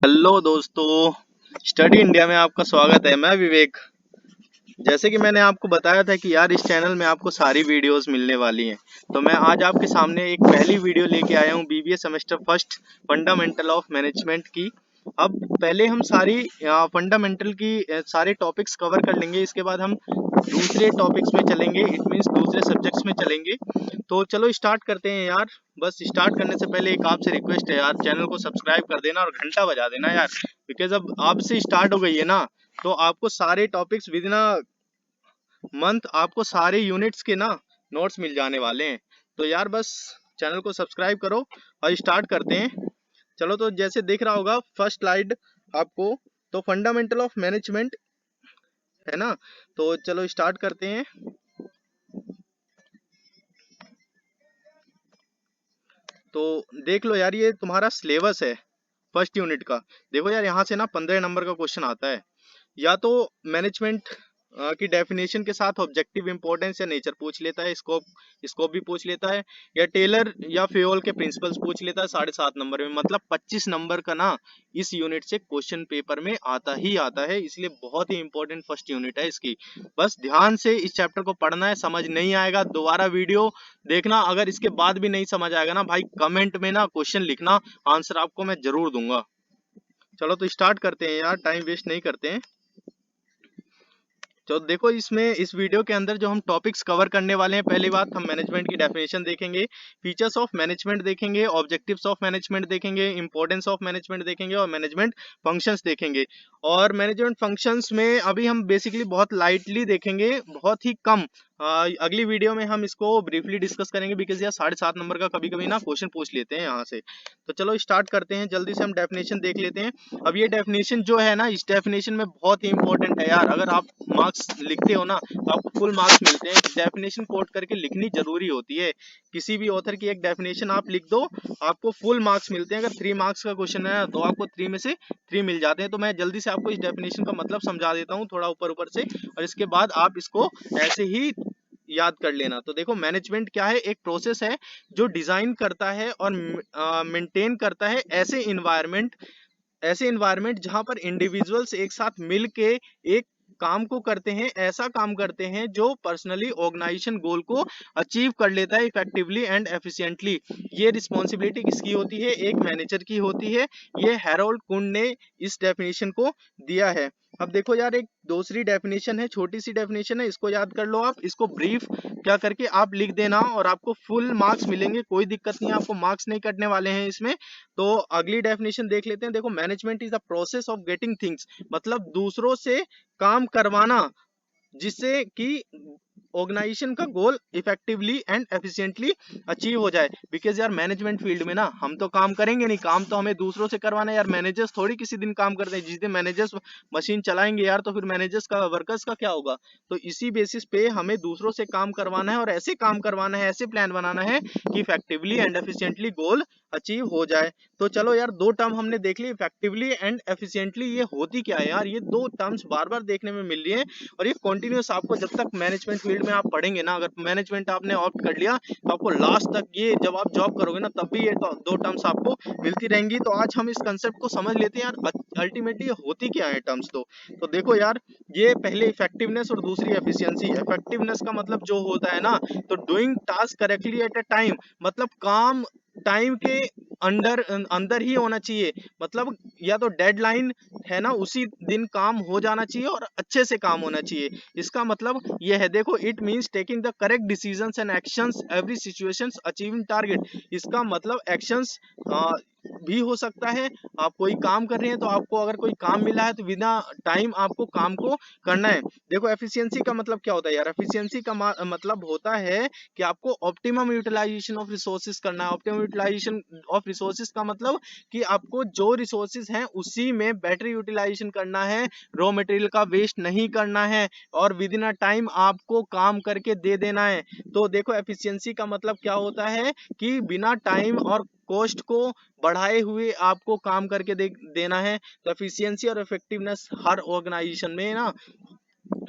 Hello दोस्तों, study India में आपका स्वागत है। मैं विवेक। जैसे कि मैंने आपको बताया था कि यार इस चैनल में आपको सारी वीडियोस मिलने वाली हैं, तो मैं आज आपके सामने एक पहली वीडियो लेके आया हूँ BBA semester first fundamental of management की। अब पहले हम सारी फंडामेंटल की सारे टॉपिक्स कवर कर लेंगे। इसके बाद हम दूसरे टॉपिक्स में चलेंगे, इट मीन्स दूसरे सब्जेक्ट्स में चलेंगे। तो चलो स्टार्ट करते हैं यार। बस स्टार्ट करने से पहले एक आपसे रिक्वेस्ट है यार, चैनल को सब्सक्राइब कर देना और घंटा बजा देना यार, बिकॉज अब आपसे स्टार्ट हो गई है ना, तो आपको सारे टॉपिक्स विद इन मंथ आपको सारे यूनिट्स के ना नोट्स मिल जाने वाले हैं। तो यार बस चैनल को सब्सक्राइब करो और स्टार्ट करते हैं। चलो, तो जैसे दिख रहा होगा फर्स्ट स्लाइड आपको, तो फंडामेंटल ऑफ मैनेजमेंट है ना। तो चलो स्टार्ट करते हैं। तो देख लो यार, ये तुम्हारा सिलेबस है फर्स्ट यूनिट का। देखो यार, यहाँ से ना 15 नंबर का क्वेश्चन आता है। या तो मैनेजमेंट की डेफिनेशन के साथ ऑब्जेक्टिव इंपॉर्टेंस या नेचर पूछ लेता है, स्कोप स्कोप भी पूछ लेता है, या टेलर या फेयोल के प्रिंसिपल्स पूछ लेता है 7.5 नंबर में। मतलब 25 नंबर का ना इस यूनिट से क्वेश्चन पेपर में आता ही आता है, इसलिए बहुत ही इंपॉर्टेंट फर्स्ट यूनिट है इसकी। बस ध्यान से इस चैप्टर को पढ़ना है। समझ नहीं आएगा दोबारा वीडियो देखना, अगर इसके बाद भी नहीं समझ आएगा ना भाई, कमेंट में ना क्वेश्चन लिखना, आंसर आपको मैं जरूर दूंगा। चलो तो स्टार्ट करते हैं यार, टाइम वेस्ट नहीं करते हैं। तो देखो, इसमें इस वीडियो के अंदर जो हम टॉपिक्स कवर करने वाले हैं, पहली बात हम मैनेजमेंट की डेफिनेशन देखेंगे, फीचर्स ऑफ मैनेजमेंट देखेंगे, ऑब्जेक्टिव्स ऑफ मैनेजमेंट देखेंगे, इंपॉर्टेंस ऑफ मैनेजमेंट देखेंगे और मैनेजमेंट फंक्शंस देखेंगे। और मैनेजमेंट फंक्शंस में अभी हम बेसिकली बहुत लाइटली देखेंगे, बहुत ही कम। अगली वीडियो में हम इसको ब्रीफली डिस्कस करेंगे, बिकॉज यार 7.5 नंबर का कभी कभी ना क्वेश्चन पूछ लेते हैं यहाँ से। तो चलो स्टार्ट करते हैं, जल्दी से हम डेफिनेशन देख लेते हैं। अब ये डेफिनेशन जो है ना, इस डेफिनेशन में बहुत ही इंपॉर्टेंट है यार। अगर आप मार्क्स लिखते हो ना तो आपको फुल मार्क्स मिलते हैं। डेफिनेशन कोट करके लिखनी जरूरी होती है। किसी भी ऑथर की एक डेफिनेशन आप लिख दो, आपको फुल मार्क्स मिलते हैं। अगर 3 मार्क्स का क्वेश्चन है तो आपको 3 में से 3 मिल जाते हैं। तो मैं जल्दी से आपको इस डेफिनेशन का मतलब समझा देता हूँ थोड़ा ऊपर ऊपर से, और इसके बाद आप इसको ऐसे ही याद कर लेना। तो देखो, मैनेजमेंट क्या है, एक प्रोसेस है जो डिजाइन करता है और मेंटेन करता है ऐसे इन्वायरमेंट जहां पर इंडिविजुअल्स एक साथ मिल के एक काम को करते हैं, ऐसा काम करते हैं जो पर्सनली ऑर्गेनाइजेशन गोल को अचीव कर लेता है इफेक्टिवली एंड एफिशिएंटली। ये रिस्पॉन्सिबिलिटी किसकी होती है? एक मैनेजर की होती है। ये हैरोल्ड कुंड ने इस डेफिनेशन को दिया है। अब देखो यार, एक दूसरी डेफिनेशन है, छोटी सी डेफिनेशन है, इसको याद कर लो आप। इसको ब्रीफ क्या करके आप लिख देना और आपको फुल मार्क्स मिलेंगे, कोई दिक्कत नहीं है, आपको मार्क्स नहीं कटने वाले हैं इसमें। तो अगली डेफिनेशन देख लेते हैं। देखो, management is the process of getting things, मतलब दूसरों से काम करवाना जिससे कि ऑर्गेनाइजेशन का गोल इफेक्टिवली एंड एफिशिएंटली अचीव हो जाए। बिकॉज यार मैनेजमेंट फील्ड में ना हम तो काम करेंगे नहीं, काम तो हमें दूसरों से करवाना है यार। मैनेजर्स थोड़ी किसी दिन काम करते हैं, जिस दिन मैनेजर्स मशीन चलाएंगे यार, तो फिर मैनेजर्स का, वर्कर्स का क्या होगा? तो इसी बेसिस पे हमें दूसरों से काम करवाना है और ऐसे काम करवाना है, ऐसे प्लान बनाना है कि effectively and efficiently goal achieve हो जाए। तो चलो यार, दो टर्म हमने देख ली, इफेक्टिवली एंड एफिशिएंटली। ये होती क्या है यार? ये दो टर्म्स बार बार देखने में मिल रही है और ये कॉन्टिन्यूस आपको जब तक मैनेजमेंट फील्ड में आप पढ़ेंगे ना, अगर मैनेजमेंट आपने ऑप्ट कर लिया तो आपको लास्ट तक ये, जब आप जॉब करोगे ना, तब भी ये दो टर्म्स आपको मिलती रहेंगी। तो आज हम इस कंसेप्ट को समझ लेते हैं यार, अल्टीमेटली होती क्या है टर्म्स। तो देखो यार, ये पहले इफेक्टिवनेस और दूसरी एफिशिएंसी। इफेक्टिवनेस का मतलब जो होता है ना, तो doing task correctly at a time, मतलब काम टाइम के अंदर अंदर ही होना चाहिए। मतलब या तो डेडलाइन है ना, उसी दिन काम हो जाना चाहिए और अच्छे से काम होना चाहिए। इसका मतलब यह है, देखो, it means taking the correct decisions and actions every situations achieving target. इसका मतलब एक्शंस भी हो सकता है। आप कोई काम कर रहे हैं तो आपको अगर कोई काम मिला है तो बिना टाइम आपको काम को करना है। देखो, एफिशिएंसी का मतलब क्या होता है यार? एफिशिएंसी का मतलब होता है कि आपको ऑप्टिमम यूटिलाइजेशन ऑफ रिसोर्सेज करना है। ऑप्टिमम यूटिलाइजेशन ऑफ रिसोर्सेज का मतलब कि आपको जो रिसोर्सेज हैं उसी में बेटर यूटिलाइजेशन करना है, रॉ मटेरियल का वेस्ट नहीं करना है और विद इन अ टाइम आपको काम करके दे देना है। तो देखो, एफिशिएंसी का मतलब क्या होता है कि बिना टाइम और कॉस्ट को बढ़ाए हुए आपको काम करके देना है। तो एफिशिएंसी और इफेक्टिवनेस हर ऑर्गेनाइजेशन में ना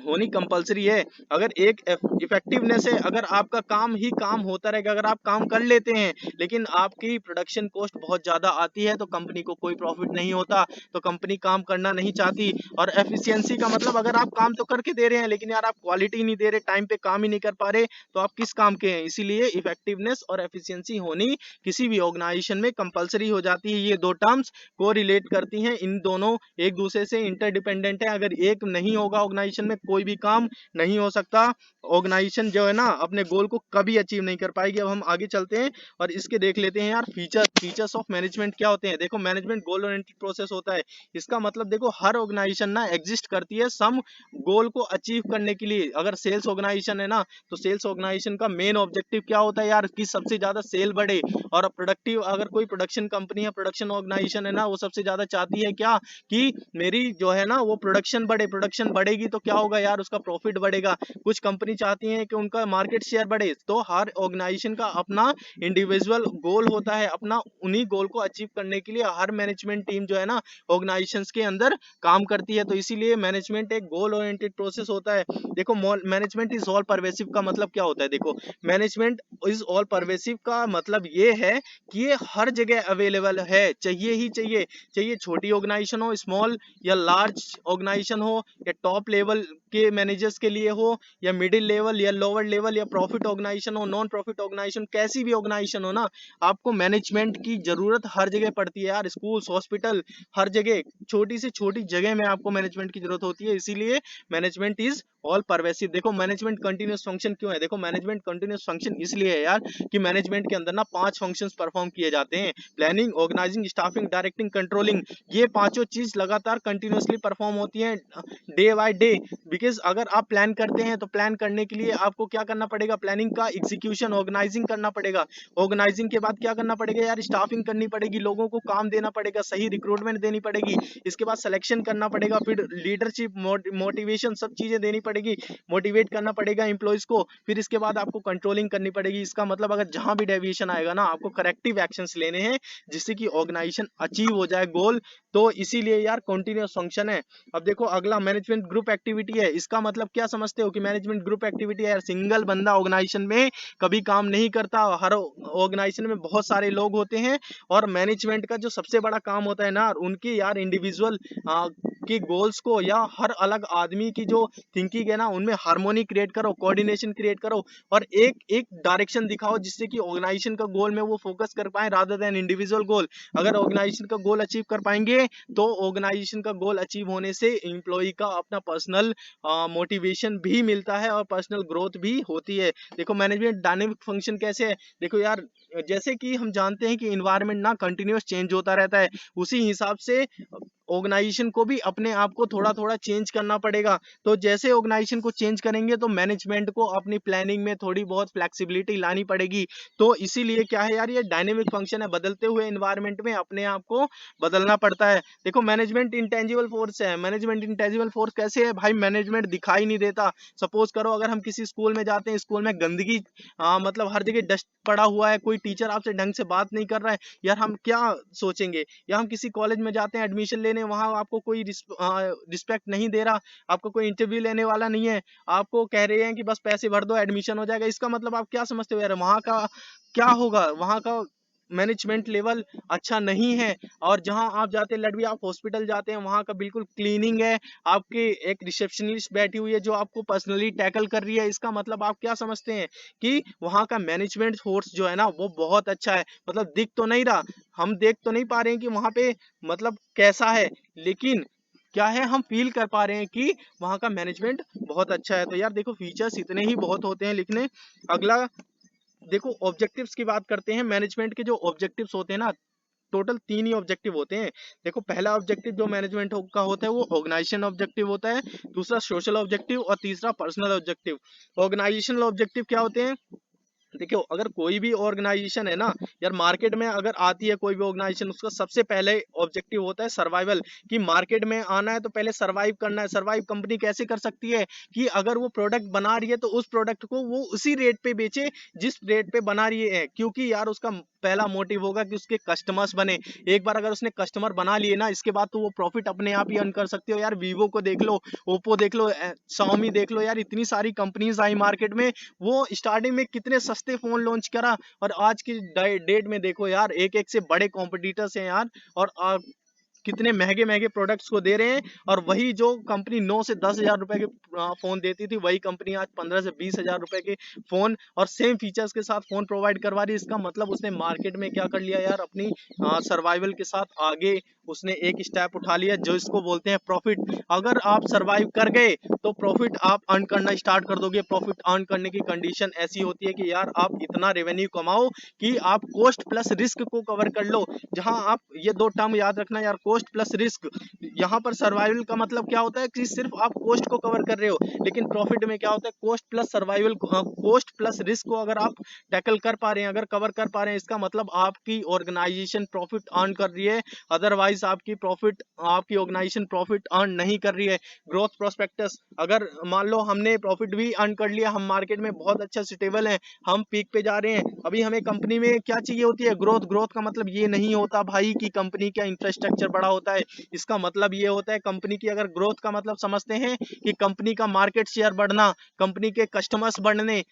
होनी कंपलसरी है। अगर एक इफेक्टिवनेस है, अगर आपका काम ही काम होता रहेगा, अगर आप काम कर लेते हैं लेकिन आपकी प्रोडक्शन कॉस्ट बहुत ज्यादा आती है तो कंपनी को कोई प्रॉफिट नहीं होता, तो कंपनी काम करना नहीं चाहती। और एफिशिएंसी का मतलब अगर आप काम तो करके दे रहे हैं लेकिन यार आप क्वालिटी नहीं दे रहे, टाइम पे काम ही नहीं कर पा रहे, तो आप किस काम के हैं। इसीलिए इफेक्टिवनेस और एफिशिएंसी होनी किसी भी ऑर्गेनाइजेशन में कंपलसरी हो जाती है। ये दो टर्म्स को रिलेट करती हैं, इन दोनों एक दूसरे से इंटरडिपेंडेंट है। अगर एक नहीं होगा ऑर्गेनाइजेशन में कोई भी काम नहीं हो सकता। ऑर्गेनाइजेशन जो है ना अपने गोल को कभी अचीव नहीं कर पाएगी। अब हम आगे चलते हैं और इसके देख लेते हैं यार फीचर्स ऑफ मैनेजमेंट क्या होते हैं। देखो मैनेजमेंट गोल ओरिएंटेड प्रोसेस होता है। इसका मतलब देखो हर ऑर्गेनाइजेशन ना एग्जिस्ट करती है सम गोल को अचीव करने के लिए। अगर सेल्स ऑर्गेनाइजेशन है ना तो सेल्स ऑर्गेनाइजेशन का मेन ऑब्जेक्टिव क्या होता है यार, कि सबसे ज्यादा सेल बढ़े। और प्रोडक्टिव अगर कोई प्रोडक्शन कंपनी है, प्रोडक्शन ऑर्गेनाइजेशन है ना, वो सबसे ज्यादा चाहती है क्या, कि मेरी जो है ना वो प्रोडक्शन बढ़े। प्रोडक्शन बढ़ेगी तो क्या होगा यार, उसका प्रॉफिट बढ़ेगा। कुछ कंपनी चाहती है कि उनका मार्केट शेयर बढ़े। तो हर ऑर्गेनाइजेशन का अपना इंडिविजुअल गोल होता है, अपना उन्हीं गोल को अचीव करने के लिए हर मैनेजमेंट टीम जो है ना ऑर्गेनाइजेशंस के अंदर काम करती है। तो इसीलिए मैनेजमेंट एक गोल ओरिएंटेड प्रोसेस होता है। देखो मैनेजमेंट इज ऑल परवेसिव का मतलब क्या होता है। देखो मैनेजमेंट इज ऑल परवेसिव का मतलब ये है कि ये हर जगह अवेलेबल है, चाहिए ही चाहिए। चाहिए छोटी ऑर्गेनाइजेशन हो, स्मॉल या लार्ज ऑर्गेनाइजेशन हो, या टॉप लेवल के मैनेजर्स के लिए हो, या मिडिल लेवल या लोअर लेवल, या प्रॉफिट ऑर्गेनाइजेशन हो, नॉन प्रॉफिट ऑर्गेनाइजेशन, कैसी भी ऑर्गेनाइजेशन हो ना, आपको मैनेजमेंट की जरूरत हर जगह पड़ती है यार। स्कूल्स, हॉस्पिटल, हर जगह छोटी से छोटी जगह में आपको मैनेजमेंट की जरूरत होती है। इसीलिए मैनेजमेंट इज ऑल परवेसिव। देखो मैनेजमेंट कंटिन्यूअस फंक्शन क्यों है। देखो मैनेजमेंट कंटिन्यूअस फंक्शन इसलिए है यार कि मैनेजमेंट के अंदर ना 5 फंक्शंस परफॉर्म किए जाते हैं। Planning, organizing, staffing, directing, controlling. ये पांचों चीज लगातार कंटिन्यूअसली परफॉर्म होती हैं डे बाय डे। बिकॉज अगर आप प्लान करते हैं तो प्लान करने के लिए आपको क्या करना पड़ेगा, प्लानिंग का एग्जीक्यूशन, ऑर्गेनाइजिंग करना पड़ेगा। ऑर्गेनाइजिंग के बाद क्या करना पड़ेगा यार, स्टाफिंग करनी पड़ेगी, लोगों को काम देना पड़ेगा, सही रिक्रूटमेंट देनी पड़ेगी। इसके बाद सिलेक्शन करना पड़ेगा, फिर लीडरशिप, मोटिवेशन, सब चीजें देनी पड़ेगी, मोटिवेट करना पड़ेगा एम्प्लॉइज को। फिर इसके बाद आपको कंट्रोलिंग करनी पड़ेगी। इसका मतलब अगर जहां भी डेविएशन आएगा ना आपको करेक्टिव एक्शंस लेने हैं जिससे कि ऑर्गेनाइजेशन अचीव हो जाए गोल। तो इसीलिए यार कंटिन्यूअस फंक्शन है। अब देखो अगला मैनेजमेंट ग्रुप एक्टिविटी है। इसका मतलब क्या समझते हो कि मैनेजमेंट ग्रुप एक्टिविटी है यार सिंगल बंदा ऑर्गेनाइजेशन में कभी काम नहीं करता। हर ऑर्गेनाइजेशन में बहुत सारे लोग होते हैं और मैनेजमेंट का जो सबसे बड़ा काम होता है ना उनकी यार इंडिविजुअल की गोल्स को या हर अलग आदमी की जो थिंकिंग है ना उनमें हार्मोनी क्रिएट करो, कोऑर्डिनेशन क्रिएट करो और एक एक डायरेक्शन दिखाओ जिससे कि ऑर्गेनाइजेशन का गोल में वो फोकस कर पाए रादर देन इंडिविजुअल गोल। अगर ऑर्गेनाइजेशन का गोल अचीव कर पाएंगे तो ऑर्गेनाइजेशन का गोल अचीव होने से एम्प्लॉय का अपना पर्सनल मोटिवेशन भी मिलता है और पर्सनल ग्रोथ भी होती है। देखो मैनेजमेंट डायनेमिक फंक्शन कैसे है। देखो यार जैसे कि हम जानते हैं कि इन्वायरमेंट ना कंटिन्यूअस चेंज होता रहता है, उसी हिसाब से ऑर्गेनाइजेशन को भी अपने आप को थोड़ा थोड़ा चेंज करना पड़ेगा। तो जैसे ऑर्गेनाइजेशन को चेंज करेंगे तो मैनेजमेंट को अपनी प्लानिंग में थोड़ी बहुत फ्लेक्सिबिलिटी लानी पड़ेगी। तो इसीलिए क्या है यार ये डायनेमिक फंक्शन है, बदलते हुए एनवायरनमेंट में अपने आप को बदलना पड़ता है। देखो मैनेजमेंट इंटेंजिबल फोर्स है। मैनेजमेंट इंटेंजिबल फोर्स कैसे है भाई, मैनेजमेंट दिखाई नहीं देता। सपोज करो अगर हम किसी स्कूल में जाते हैं, स्कूल में गंदगी मतलब हर जगह डस्ट पड़ा हुआ है, कोई टीचर आपसे ढंग से बात नहीं कर रहा है, यार हम क्या सोचेंगे। या हम किसी कॉलेज में जाते हैं एडमिशन लेने, वहां आपको कोई रिस्पेक्ट नहीं दे रहा, आपको कोई इंटरव्यू लेने वाला नहीं है, आपको कह रहे हैं कि बस पैसे भर दो एडमिशन हो जाएगा। इसका मतलब आप क्या समझते हो यार वहां का क्या होगा, वहां का मैनेजमेंट लेवल अच्छा नहीं है। और जहां आप जाते हैं लड़वी, आप हॉस्पिटल जाते हैं, वहां का बिल्कुल क्लीनिंग है, आपके एक रिसेप्शनिस्ट बैठी हुई है जो आपको पर्सनली टैकल कर रही है। इसका मतलब आप क्या समझते हैं कि वहां का मैनेजमेंट फोर्स जो है ना वो बहुत अच्छा है। मतलब दिख तो नहीं रहा, हम देख तो नहीं पा रहे हैं कि वहां पे मतलब कैसा है, लेकिन क्या है हम फील कर पा रहे हैं कि वहां का मैनेजमेंट बहुत अच्छा है। तो यार देखो फीचर्स इतने ही बहुत होते हैं लिखने। अगला देखो ऑब्जेक्टिव्स की बात करते हैं। मैनेजमेंट के जो ऑब्जेक्टिव्स होते हैं ना टोटल 3 ही ऑब्जेक्टिव होते हैं। देखो पहला ऑब्जेक्टिव जो मैनेजमेंट का होता है वो ऑर्गेनाइजेशन ऑब्जेक्टिव होता है, दूसरा सोशल ऑब्जेक्टिव और तीसरा पर्सनल ऑब्जेक्टिव। ऑर्गेनाइजेशनल ऑब्जेक्टिव क्या होते हैं, देखो अगर कोई भी ऑर्गेनाइजेशन है ना यार, मार्केट में अगर आती है कोई भी ऑर्गेनाइजेशन, उसका सबसे पहले ऑब्जेक्टिव होता है सर्वाइवल। कि मार्केट में आना है तो पहले सर्वाइव करना है। सर्वाइव कंपनी कैसे कर सकती है कि अगर वो प्रोडक्ट बना रही है तो उस प्रोडक्ट को वो उसी रेट पे बेचे जिस रेट पे बना रही है, क्योंकि यार उसका पहला मोटिव होगा कि उसके कस्टमर्स बने। एक बार अगर उसने कस्टमर बना लिए ना, इसके बाद तो वो प्रॉफिट अपने आप ही अर्न कर सकते हो यार। वीवो को देख लो, ओप्पो देख लो, Xiaomi देख लो यार, इतनी सारी कंपनीज आई मार्केट में। वो स्टार्टिंग में कितने सस्ते फोन लॉन्च करा, और आज की डेट में देखो यार, एक एक से बड़े कॉम्पिटिटर्स हैं यार, और कितने महंगे महंगे प्रोडक्ट्स को दे रहे हैं। और वही जो कंपनी 9 से 10 हजार रुपए के फोन देती थी, वही कंपनी आज 15 से 20 हजार रुपए के फोन और सेम फीचर्स के साथ फोन प्रोवाइड करवा रही है। इसका मतलब उसने मार्केट में क्या कर लिया यार, अपनी सर्वाइवल के साथ आगे उसने एक स्टेप उठा लिया, जो इसको बोलते हैं प्रॉफिट। अगर आप सर्वाइव कर गए तो प्रॉफिट आप अर्न करना स्टार्ट कर दोगे। प्रॉफिट अर्न करने की कंडीशन ऐसी होती है कि यार आप इतना रेवेन्यू कमाओ कि आप कॉस्ट प्लस रिस्क को कवर कर लो। जहां आप ये दो टर्म याद रखना यार, कॉस्ट प्लस रिस्क। यहाँ पर सर्वाइवल का मतलब क्या होता है कि सिर्फ आप कॉस्ट को कवर कर रहे हो, लेकिन प्रॉफिट में क्या होता है, cost plus survival, cost plus risk को अगर आप टैकल कर पा रहे हैं, अगर कवर कर पा रहे हैं, इसका मतलब आपकी ऑर्गेनाइजेशन प्रॉफिट अर्न कर रही है। अदरवाइज आपकी ऑर्गेनाइजेशन प्रॉफिट अर्न नहीं कर रही है। ग्रोथ प्रोस्पेक्टस, अगर मान लो हमने प्रॉफिट भी अर्न कर लिया, हम मार्केट में बहुत अच्छा सुटेबल है, हम पीक पे जा रहे हैं, अभी हमें कंपनी में क्या चाहिए होती है, ग्रोथ। ग्रोथ का मतलब ये नहीं होता भाई कि कंपनी का इंफ्रास्ट्रक्चर बड़ा होता है। इसका मतलब ये होता है, कंपनी की अगर ग्रोथ का मतलब समझते हैं कि कंपनी का मार्केट शेयर बढ़ना, कंपनी के कस्टमर्स बढ़ने,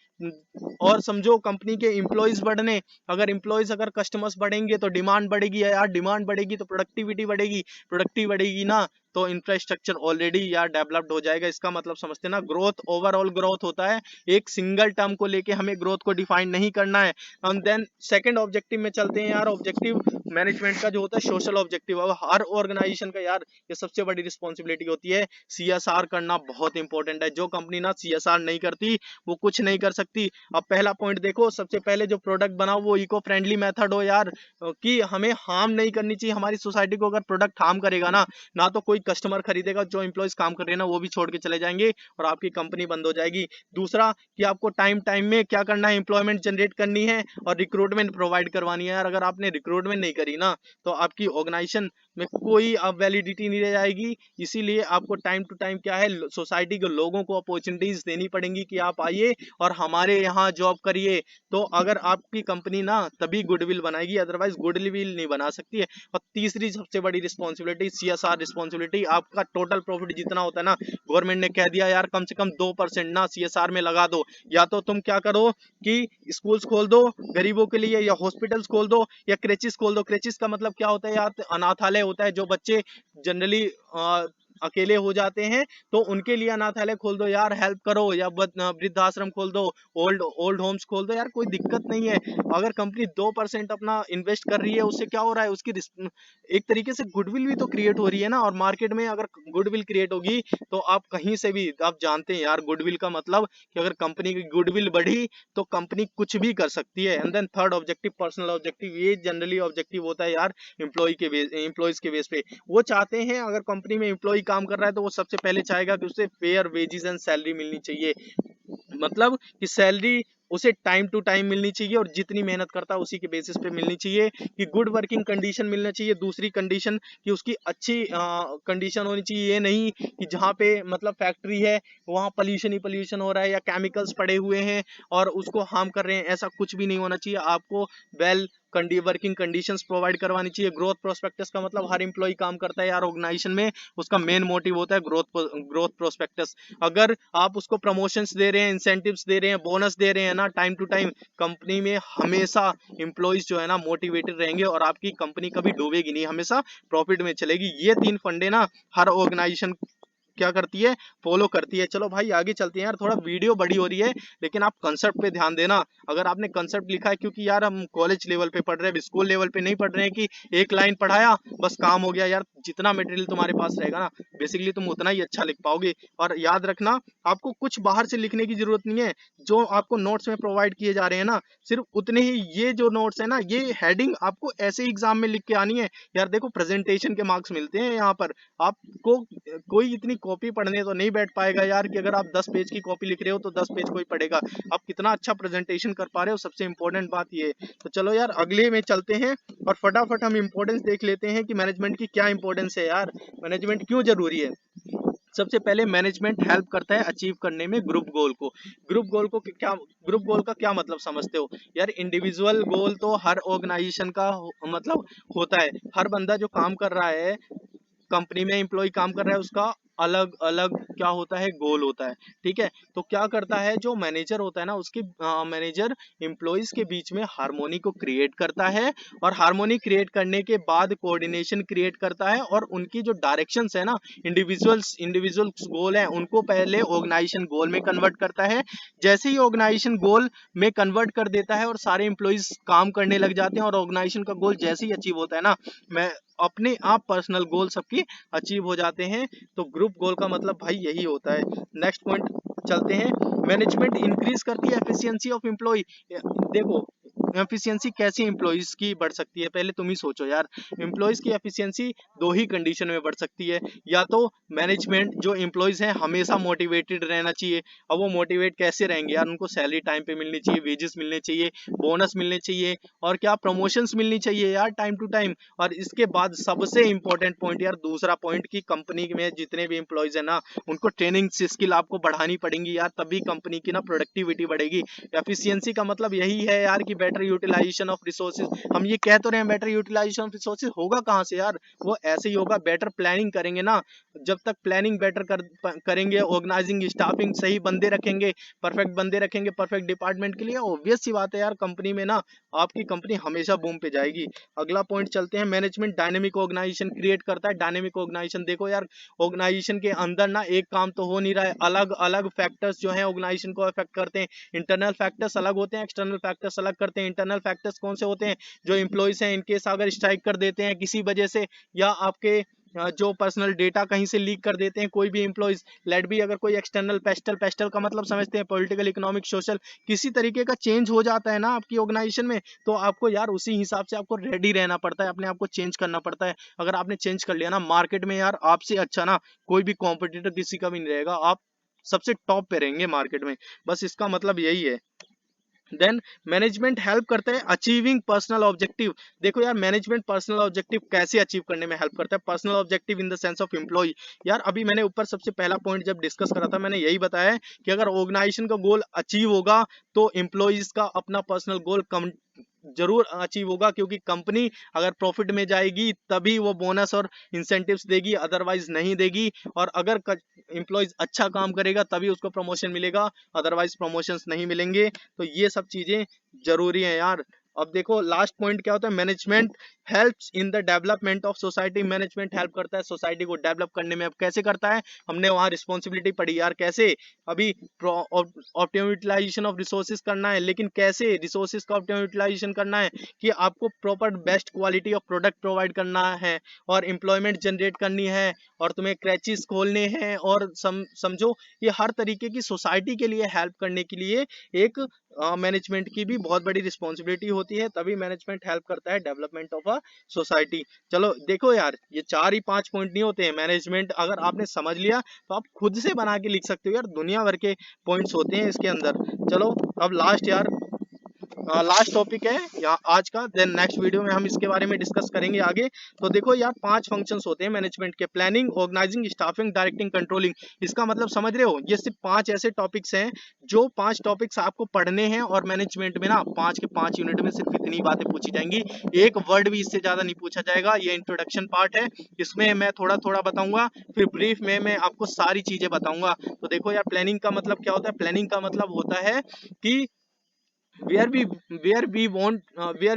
और समझो कंपनी के एम्प्लॉइज बढ़ने। अगर कस्टमर्स बढ़ेंगे तो डिमांड बढ़ेगी यार, डिमांड बढ़ेगी तो प्रोडक्टिविटी बढ़ेगी, प्रोडक्टिविटी बढ़ेगी ना तो इंफ्रास्ट्रक्चर ऑलरेडी यार डेवलप्ड हो जाएगा। इसका मतलब समझते ना, ग्रोथ ओवरऑल ग्रोथ होता है, एक सिंगल टर्म को लेके हमें ग्रोथ को डिफाइन नहीं करना है। एंड देन सेकंड ऑब्जेक्टिव में चलते हैं यार। ऑब्जेक्टिव मैनेजमेंट का जो होता है सोशल ऑब्जेक्टिव, अब हर ऑर्गेनाइजेशन का यार ये सबसे बड़ी रिस्पॉन्सिबिलिटी होती है। सीएसआर करना बहुत इंपॉर्टेंट है। जो कंपनी ना सीएसआर नहीं करती वो कुछ नहीं कर सकती। अब पहला पॉइंट देखो, सबसे पहले जो प्रोडक्ट बनाओ वो इको फ्रेंडली मेथड हो यार, कि हमें हार्म नहीं करनी चाहिए हमारी सोसाइटी को। अगर प्रोडक्ट हार्म करेगा ना तो कोई कस्टमर खरीदेगा, जो एम्प्लॉइज काम कर रहे हैं ना वो भी छोड़ के चले जाएंगे और आपकी कंपनी बंद हो जाएगी। दूसरा कि आपको टाइम टाइम में क्या करना है, एम्प्लॉयमेंट जनरेट करनी है और रिक्रूटमेंट प्रोवाइड करवानी है यार। अगर आपने रिक्रूटमेंट नहीं करी ना तो आपकी ऑर्गेनाइजेशन में कोई अब वैलिडिटी नहीं रह जाएगी। इसीलिए आपको टाइम टू टाइम क्या है, सोसाइटी के लोगों को अपॉर्चुनिटीज देनी पड़ेंगी कि आप आइए और हमारे यहाँ जॉब करिए। तो अगर आपकी कंपनी ना तभी गुडविल बनाएगी, अदरवाइज गुडविल नहीं बना सकती है। और तीसरी सबसे बड़ी रिस्पॉन्सिबिलिटी सीएसआर रिस्पॉन्सिबिलिटी। आपका टोटल प्रॉफिट जितना होता है ना, गवर्नमेंट ने कह दिया यार कम से कम 2% ना सीएसआर में लगा दो। या तो तुम क्या करो कि स्कूल्स खोल दो गरीबों के लिए, या हॉस्पिटल्स खोल दो, या क्रेचिस खोल दो। क्रेचिस का मतलब क्या होता है यार, अनाथालय होता है। जो बच्चे जनरली अकेले हो जाते हैं तो उनके लिए अनाथालय खोल दो यार, हेल्प करो। या वृद्धाश्रम खोल दो, ओल्ड होम्स खोल दो यार, कोई दिक्कत नहीं है। अगर कंपनी 2% अपना इन्वेस्ट कर रही है, उससे क्या हो रहा है, उसकी एक तरीके से गुडविल भी तो क्रिएट हो रही है ना। और मार्केट में अगर गुडविल क्रिएट होगी तो आप कहीं से भी, आप जानते हैं यार गुडविल का मतलब कि अगर कंपनी की गुडविल बढ़ी तो कंपनी कुछ भी कर सकती है। And then third objective personal objective. ये जनरली ऑब्जेक्टिव होता है यार एम्प्लॉइज के बेस पे। वो चाहते हैं अगर कंपनी में एम्प्लॉय काम कर रहा है तो वो सबसे पहले चाहेगा कि उसे फेयर वेजेस एंड सैलरी मिलनी चाहिए। मतलब कि सैलरी उसे टाइम टू टाइम मिलनी चाहिए और जितनी मेहनत करता है उसी के बेसिस पे मिलनी चाहिए। कि गुड वर्किंग कंडीशन मिलना चाहिए। दूसरी कंडीशन कि उसकी अच्छी कंडीशन होनी चाहिए। ये नहीं कि जहाँ पे मतलब फैक्ट्री है वहाँ पोल्यूशन ही पोल्यूशन हो रहा है या केमिकल्स पड़े हुए हैं और उसको हार्म कर रहे हैं, ऐसा कुछ भी नहीं होना चाहिए। आपको वेल वर्किंग कंडीशंस प्रोवाइड करवानी चाहिए। ग्रोथ प्रोस्पेक्टस का मतलब हर एम्प्लॉय काम करता है यार ऑर्गेनाइजेशन में, उसका मेन मोटिव होता है ग्रोथ प्रोस्पेक्टस। अगर आप उसको प्रमोशंस दे रहे हैं, इंसेंटिव्स दे रहे हैं, बोनस दे रहे हैं ना टाइम टू टाइम, कंपनी में हमेशा एम्प्लॉइज जो है ना मोटिवेटेड रहेंगे और आपकी कंपनी कभी डूबेगी नहीं, हमेशा प्रॉफिट में चलेगी। ये 3 फंडे ना हर ऑर्गेनाइजेशन क्या करती है, फॉलो करती है। चलो भाई आगे चलते हैं यार, थोड़ा वीडियो बड़ी हो रही है लेकिन आप कंसेप्ट पे ध्यान देना। अगर आपने कंसेप्ट लिखा है, क्योंकि यार हम कॉलेज लेवल पे पढ़ रहे हैं, स्कूल लेवल पे नहीं पढ़ रहे हैं कि एक लाइन पढ़ाया बस काम हो गया। यार जितना मटेरियल तुम्हारे पास रहेगा ना बेसिकली तुम उतना ही अच्छा लिख पाओगे। और याद रखना आपको कुछ बाहर से लिखने की जरूरत नहीं है। जो आपको नोट्स में प्रोवाइड किए जा रहे हैं ना सिर्फ उतने ही, ये जो नोट्स है ना ये हेडिंग आपको ऐसे एग्जाम में लिख के आनी है। यार देखो प्रेजेंटेशन के मार्क्स मिलते हैं यहाँ पर, आपको कोई इतनी कॉपी पढ़ने तो नहीं बैठ पाएगा यार कि अगर आप 10 पेज की कॉपी लिख रहे हो तो 10 पेज कोई पढ़ेगा। आप कितना अच्छा प्रेजेंटेशन कर पा रहे हो, सबसे इंपॉर्टेंट बात ये है। तो चलो यार अगले में चलते हैं और फटाफट हम इंपॉर्टेंस देख लेते हैं कि मैनेजमेंट की क्या इंपॉर्टेंस है यार, मैनेजमेंट क्यों जरूरी है। सबसे पहले मैनेजमेंट हेल्प करता है अचीव करने में ग्रुप गोल को। ग्रुप गोल का क्या मतलब समझते हो यार? इंडिविजुअल गोल तो हर ऑर्गेनाइजेशन का मतलब होता है। हर बंदा जो काम कर रहा है, कंपनी में एम्प्लॉय काम कर रहा है, उसका अलग अलग क्या होता है, गोल होता है। ठीक है, तो क्या करता है जो मैनेजर होता है ना, उसके मैनेजर एम्प्लॉयज के बीच में हार्मोनी को क्रिएट करता है, और हार्मोनी क्रिएट करने के बाद कोऑर्डिनेशन क्रिएट करता है, और उनकी जो डायरेक्शंस है ना, इंडिविजुअल्स गोल है, उनको पहले ऑर्गेनाइजेशन गोल में कन्वर्ट करता है। जैसे ही ऑर्गेनाइजेशन गोल में कन्वर्ट कर देता है और सारे एम्प्लॉयज काम करने लग जाते हैं, और ऑर्गेनाइजेशन का गोल जैसे ही अचीव होता है ना, मैं अपने आप पर्सनल गोल सबकी अचीव हो जाते हैं। तो ग्रुप गोल का मतलब भाई यही होता है। नेक्स्ट पॉइंट चलते हैं। मैनेजमेंट इंक्रीज करती है एफिशिएंसी ऑफ एम्प्लॉय। देखो एफिशिएंसी कैसी एम्प्लॉयज की बढ़ सकती है, पहले तुम ही सोचो यार। एम्प्लॉयज की एफिशिएंसी दो ही कंडीशन में बढ़ सकती है, या तो मैनेजमेंट जो एम्प्लॉयज हैं हमेशा मोटिवेटेड रहना चाहिए। अब वो मोटिवेट कैसे रहेंगे यार? उनको सैलरी टाइम पे मिलनी चाहिए, वेजेस मिलने चाहिए, बोनस मिलने चाहिए, और क्या प्रमोशंस मिलनी चाहिए यार टाइम टू टाइम। और इसके बाद सबसे इंपॉर्टेंट पॉइंट यार, दूसरा पॉइंट, की कंपनी में जितने भी एम्प्लॉयज है ना, उनको ट्रेनिंग स्किल आपको बढ़ानी पड़ेंगी यार, तभी कंपनी की ना प्रोडक्टिविटी बढ़ेगी। एफिशिएंसी का मतलब यही है यार कि बेटर यूटिलाइजेशन ऑफ रिसोर्सेज। हम ये कह तो रहे हैं बेटर यूटिलाइजेशन ऑफ रिसोर्सेज, होगा कहाँ से यार? वो ऐसे ही होगा, बेटर प्लानिंग करेंगे ना। जब तक प्लानिंग बेटर करेंगे, ऑर्गेनाइजिंग स्टाफिंग सही बंदे रखेंगे, परफेक्ट बंदे रखेंगे परफेक्ट डिपार्टमेंट के लिए, ऑब्वियस सी बात है यार, कंपनी में ना आपकी कंपनी हमेशा बूम पे जाएगी। अगला पॉइंट चलते हैं। मैनेजमेंट डायनेमिक ऑर्गेनाइजेशन क्रिएट करता है। डायनेमिक ऑर्गेनाइजेशन, देखो यार, ऑर्गेनाइजेशन के अंदर ना एक काम तो हो नहीं रहा है, अलग अलग फैक्टर्स जो है ऑर्गेनाइजेशन को अफेक्ट करते हैं। इंटरनल फैक्टर्स अलग होते हैं, एक्सटर्नल फैक्टर्स अलग करते हैं। इंटरनल फैक्टर्स कौन से होते हैं? जो एम्प्लॉयज हैं, इनकेस अगर स्ट्राइक कर देते हैं किसी वजह से, या आपके जो पर्सनल डेटा कहीं से लीक कर देते हैं कोई भी एम्प्लॉयज, लेट भी अगर कोई एक्सटर्नल पेस्टल, पेस्टल का मतलब समझते हैं पॉलिटिकल, इकोनॉमिक, सोशल, किसी तरीके का चेंज हो जाता है ना आपकी ऑर्गेनाइजेशन में, तो आपको यार उसी हिसाब से आपको रेडी रहना पड़ता है, अपने आप को चेंज करना पड़ता है। अगर आपने चेंज कर लिया ना, मार्केट में यार आपसे अच्छा ना कोई भी कॉम्पिटिटर किसी का भी नहीं रहेगा, आप सबसे टॉप पे रहेंगे मार्केट में। बस इसका मतलब यही है। देन मैनेजमेंट हेल्प करता है अचीविंग पर्सनल ऑब्जेक्टिव। देखो यार, मैनेजमेंट पर्सनल ऑब्जेक्टिव कैसे अचीव करने में हेल्प करता है? Personal objective in the sense of employ. यार अभी मैंने ऊपर सबसे पहला पॉइंट जब डिस्कस करा था, मैंने यही बताया है कि अगर ऑर्गेनाइजेशन का गोल अचीव होगा, तो एम्प्लॉयज का अपना पर्सनल गोल कम जरूर अचीव होगा, क्योंकि कंपनी अगर प्रॉफिट में जाएगी तभी वो बोनस और इंसेंटिव्स देगी, अदरवाइज नहीं देगी। और अगर एम्प्लॉयज अच्छा काम करेगा तभी उसको प्रमोशन मिलेगा, अदरवाइज प्रमोशंस नहीं मिलेंगे। तो ये सब चीजें जरूरी है यार। अब देखो लास्ट पॉइंट क्या होता है, management helps in the development of society. Management help करता है सोसाइटी को डेवलप करने में। अब कैसे करता है? हमने वहां रिस्पॉन्सिबिलिटी पढ़ी यार, कैसे? अभी ऑप्टिमम यूटिलाइजेशन ऑफ रिसोर्सेज करना है, लेकिन कैसे रिसोर्सेज का ऑप्टिमम यूटिलाइजेशन करना है? कि आपको proper best quality of product provide करना है, और एम्प्लॉयमेंट जनरेट करनी है, और तुम्हें क्रैचेस खोलने हैं, और समझो ये हर तरीके की सोसाइटी के लिए हेल्प करने के लिए एक मैनेजमेंट की भी बहुत बड़ी रिस्पॉन्सिबिलिटी होती है। तभी मैनेजमेंट हेल्प करता है डेवलपमेंट ऑफ अ सोसाइटी। चलो देखो यार, ये 4 ही 5 पॉइंट नहीं होते हैं। मैनेजमेंट अगर आपने समझ लिया तो आप खुद से बना के लिख सकते हो यार, दुनिया भर के पॉइंट्स होते हैं इसके अंदर। चलो अब लास्ट यार, लास्ट टॉपिक है यहाँ आज का। देन नेक्स्ट वीडियो में हम इसके बारे में डिस्कस करेंगे आगे। तो देखो यार, 5 फंक्शंस होते हैं मैनेजमेंट के: planning, organizing, staffing, directing, controlling. इसका मतलब समझ रहे हो? ये सिर्फ 5 ऐसे टॉपिक्स हैं, जो 5 टॉपिक्स आपको पढ़ने हैं, और मैनेजमेंट में ना 5 के 5 यूनिट में सिर्फ इतनी बातें पूछी जाएंगी, एक वर्ड भी इससे ज्यादा नहीं पूछा जाएगा। ये इंट्रोडक्शन पार्ट है, इसमें मैं थोड़ा थोड़ा बताऊंगा, फिर ब्रीफ में मैं आपको सारी चीजें बताऊंगा। तो देखो यार, प्लानिंग का मतलब क्या होता है? प्लानिंग का मतलब होता है कि where we where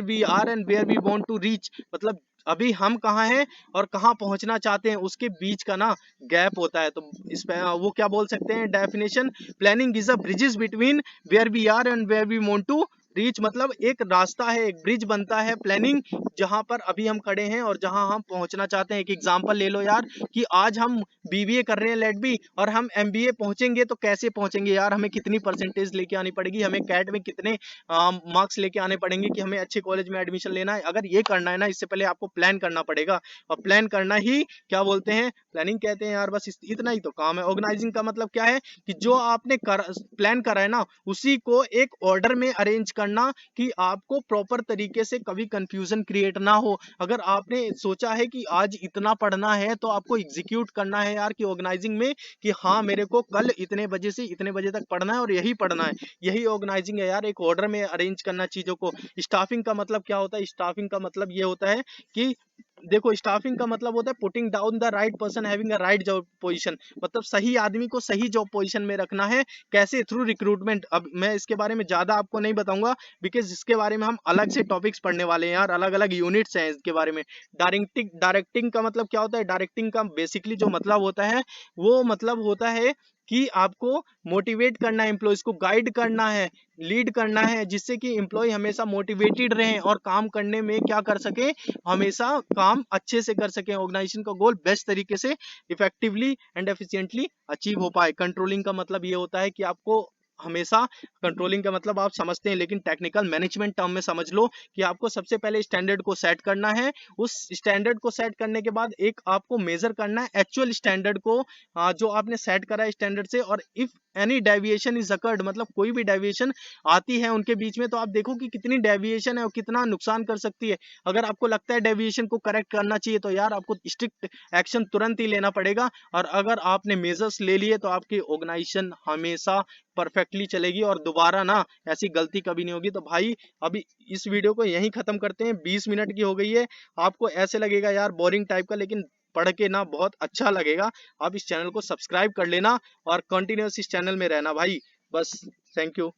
we are and where we want to reach. मतलब अभी हम कहाँ हैं और कहाँ पहुंचना चाहते हैं, उसके बीच का ना गैप होता है। तो इस पे वो क्या बोल सकते हैं definition? Planning is a bridges between where we are and where we want to reach. मतलब एक रास्ता है, एक ब्रिज बनता है प्लानिंग, जहां पर अभी हम खड़े हैं और जहां हम पहुंचना चाहते हैं। एक एग्जांपल ले लो यार, कि आज हम बीबीए कर रहे हैं लेट बी, और हम एमबीए पहुंचेंगे, तो कैसे पहुंचेंगे यार? हमें कितनी परसेंटेज लेके आनी पड़ेगी, हमें कैट में कितने मार्क्स लेके आने पड़ेंगे कि हमें अच्छे कॉलेज में एडमिशन लेना है। अगर ये करना है ना, इससे पहले आपको प्लान करना पड़ेगा, और प्लान करना ही क्या बोलते हैं? प्लानिंग कहते हैं यार। बस इतना ही तो काम है। ऑर्गेनाइजिंग का मतलब क्या है? कि जो आपने प्लान करा है ना, उसी को एक ऑर्डर में अरेंज करना करना कि आपको प्रॉपर तरीके से कभी कंफ्यूजन क्रिएट ना हो। अगर आपने सोचा है कि आज इतना पढ़ना है तो आपको एग्जीक्यूट करना है यार, कि ऑर्गेनाइजिंग में कि हाँ मेरे को कल इतने बजे से इतने बजे तक पढ़ना है और यही पढ़ना है, यही ऑर्गेनाइजिंग है यार। एक ऑर्डर में अरेंज करना चीजों को। स्टाफिंग का मतलब क्या होता है? स्टाफिंग का मतलब ये होता है कि देखो, स्टाफिंग का मतलब होता है putting down the right person having a right job position, मतलब सही आदमी को सही जॉब पोजीशन में रखना है। कैसे? Through recruitment. अब मैं इसके बारे में ज्यादा आपको नहीं बताऊंगा, बिकॉज इसके बारे में हम अलग से टॉपिक्स पढ़ने वाले हैं यार, अलग अलग यूनिट्स हैं इसके बारे में। डायरेक्टिंग का मतलब क्या होता है? डायरेक्टिंग का बेसिकली जो मतलब होता है, वो मतलब होता है कि आपको मोटिवेट करना है, एम्प्लॉयज को गाइड करना है, लीड करना है, जिससे कि एम्प्लॉय हमेशा मोटिवेटेड रहे और काम करने में क्या कर सके, हमेशा काम अच्छे से कर सके, ऑर्गेनाइजेशन का गोल बेस्ट तरीके से इफेक्टिवली एंड एफिशिएंटली अचीव हो पाए। कंट्रोलिंग का मतलब ये होता है कि आपको हमेशा, कंट्रोलिंग का मतलब आप समझते हैं लेकिन टेक्निकल मैनेजमेंट टर्म में समझ लो कि आपको सबसे पहले स्टैंडर्ड को सेट करना है। उस स्टैंडर्ड को सेट करने के बाद एक आपको मेजर करना है एक्चुअल स्टैंडर्ड को, जो आपने सेट करा है स्टैंडर्ड से। और if any deviation is occurred, मतलब कोई भी डेविएशन आती है उनके बीच में, तो आप देखो कि कितनी डेविएशन है और कितना नुकसान कर सकती है। अगर आपको लगता है डेविएशन को करेक्ट करना चाहिए तो यार आपको स्ट्रिक्ट एक्शन तुरंत ही लेना पड़ेगा। और अगर आपने मेजर्स ले लिए तो आपकी ऑर्गेनाइजेशन हमेशा परफेक्टली चलेगी और दोबारा ना ऐसी गलती कभी नहीं होगी। तो भाई अभी इस वीडियो को यहीं खत्म करते हैं, 20 मिनट की हो गई है। आपको ऐसे लगेगा यार बोरिंग टाइप का, लेकिन पढ़ के ना बहुत अच्छा लगेगा। आप इस चैनल को सब्सक्राइब कर लेना और कंटिन्यूस इस चैनल में रहना भाई। बस, थैंक यू।